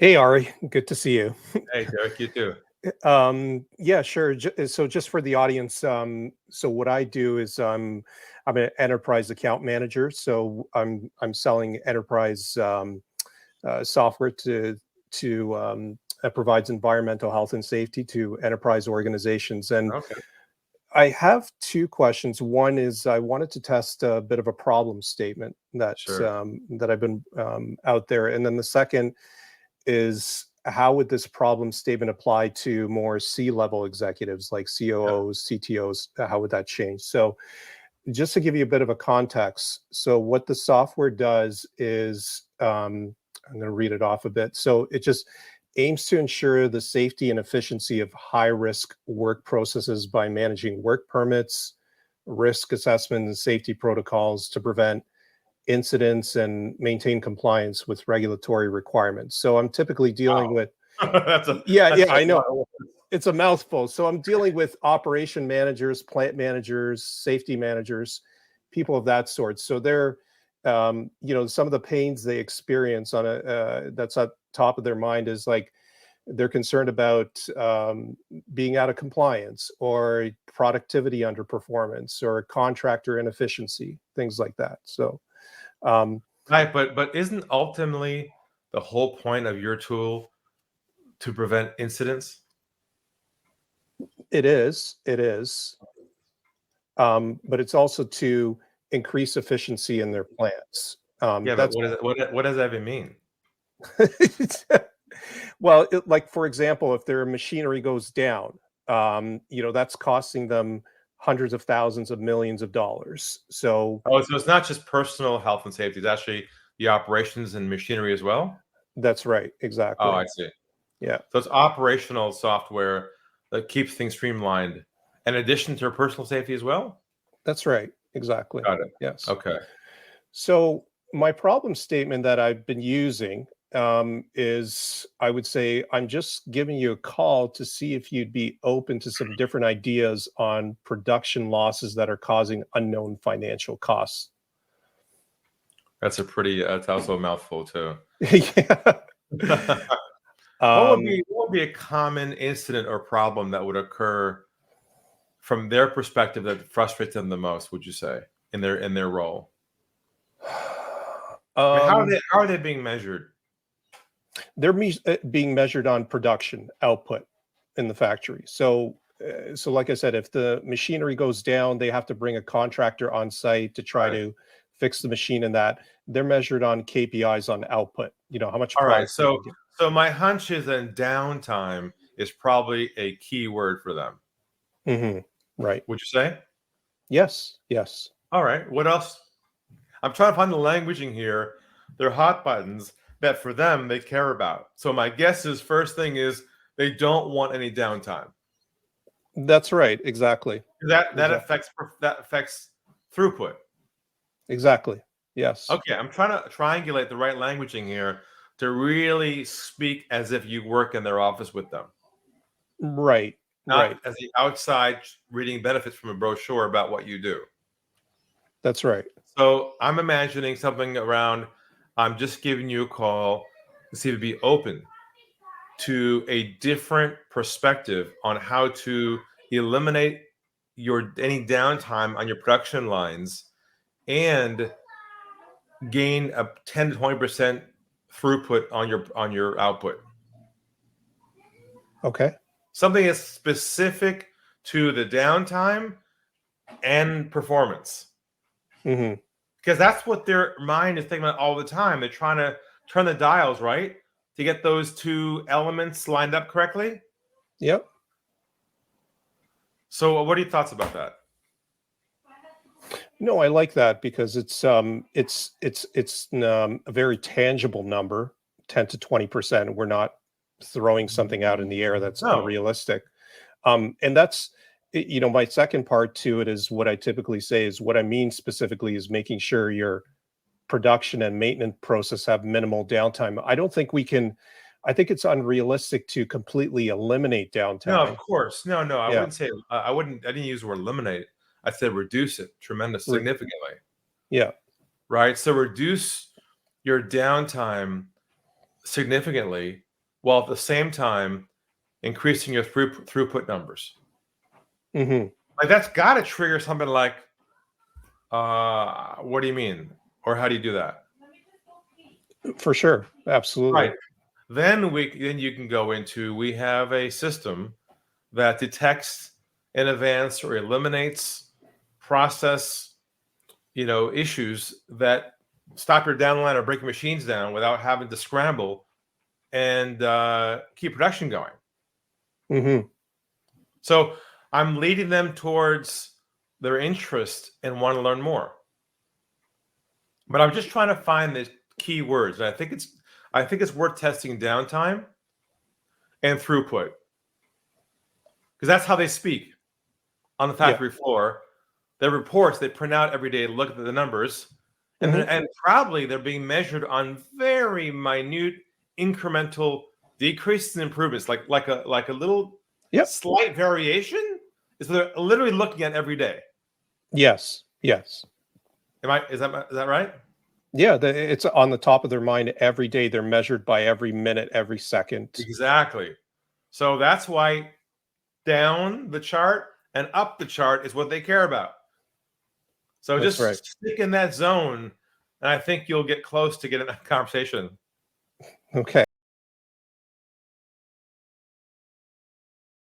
Hey Ari, good to see you. Hey, Derek, you too. Yeah, sure. So just for the audience, so what I do is I'm an enterprise account manager. So I'm selling enterprise software to that provides environmental health and safety to enterprise organizations. And Okay, I have two questions. One is I wanted to test a bit of a problem statement sure. that I've been out there, and then the second is how would this problem statement apply to more C-level executives like Yeah. COOs, CTOs? How would that change? So just to give you a bit of a context, so what the software does is, I'm going to read it off a bit. So it just aims to ensure the safety and efficiency of high-risk work processes by managing work permits, risk assessment, and safety protocols to prevent incidents and maintain compliance with regulatory requirements. So I'm typically dealing Wow. with, That's a yeah, that's a I know lot of work. it's a mouthful. So I'm dealing with operation managers, plant managers, safety managers, people of that sort. So they're, some of the pains they experience on that's at top of their mind is like they're concerned about being out of compliance or productivity underperformance or contractor inefficiency, things like that. So um, Right, but isn't ultimately the whole point of your tool to prevent incidents? it is, but it's also to increase efficiency in their plants. Yeah, but That's what does that even mean? well, like for example, if their machinery goes down, that's costing them hundreds of thousands of millions of dollars. So Oh, so it's not just personal health and safety, it's actually the operations and machinery as well? that's right, Oh, exactly. I see. Yeah, So it's operational software that keeps things streamlined in addition to personal safety as well? that's right, exactly. Got it. Yes. Okay. So my problem statement that I've been using is I would say I'm just giving you a call to see if you'd be open to some different ideas on production losses that are causing unknown financial costs. That's a pretty that's also a mouthful too. Yeah. Um, What would be a common incident or problem that would occur from their perspective that frustrates them the most, would you say, in their role? I mean, um, how are they being measured? they're being measured on production output in the factory. So like I said, if the machinery goes down, they have to bring a contractor on site to try Right. to fix the machine. And that they're measured on KPIs on output. You know how much All right. product they So can get. so my hunch is that downtime is probably a key word for them. Right. Would you say? Yes. Yes. All right. What else? I'm trying to find the languaging here. They're hot buttons that for them they care about. So my guess is first thing is they don't want any downtime. That's right. Exactly. Exactly. That affects throughput. Exactly. Yes. Okay, I'm trying to triangulate the right languaging here to really speak as if you work in their office with them, Right. not Right. as the outside reading benefits from a brochure about what you do. That's right. So I'm imagining something around, I'm just giving you a call to see if you'd be open to a different perspective on how to eliminate your any downtime on your production lines and gain a 10 to 20% throughput on your output. Okay. Something that's specific to the downtime and performance. hmm Because that's what their mind is thinking about all the time. They're trying to turn the dials, right? To get those two elements lined up correctly. Yep. So what are your thoughts about that? No, I like that because it's a very tangible number, 10 to 20%. We're not throwing something out in the air that's No. unrealistic. And that's my second part to it is what I typically say is what I mean specifically is making sure your production and maintenance process have minimal downtime. I think it's unrealistic to completely eliminate No, of downtime. course. No, I Yeah. wouldn't say I didn't use the word eliminate. I said reduce it Re- significantly. yeah. Right? So reduce your downtime significantly while at the same time increasing your throughput numbers. Mm-hmm. Like that's got to trigger something like, what do you mean? Or how do you do that? For sure. Absolutely. Right. Then you can go into, we have a system that detects in advance or eliminates process, issues that stop your downline or break your machines down without having to scramble and keep production going. Mm-hmm. So I'm leading them towards their interest and want to learn more. But I'm just trying to find the key words. And I think it's worth testing downtime and throughput, because that's how they speak on the factory floor. Their reports they print out every day, look at the numbers, and and probably they're being measured on very minute incremental decreases and improvements, like a little slight variation. Is they're literally looking at every day. Yes. Yes. Is that right? Yeah, it's on the top of their mind every day. They're measured by every minute, every second. Exactly. So that's why down the chart and up the chart is what they care about. So That's just stick in that zone, and I think you'll get close to getting that conversation. Okay.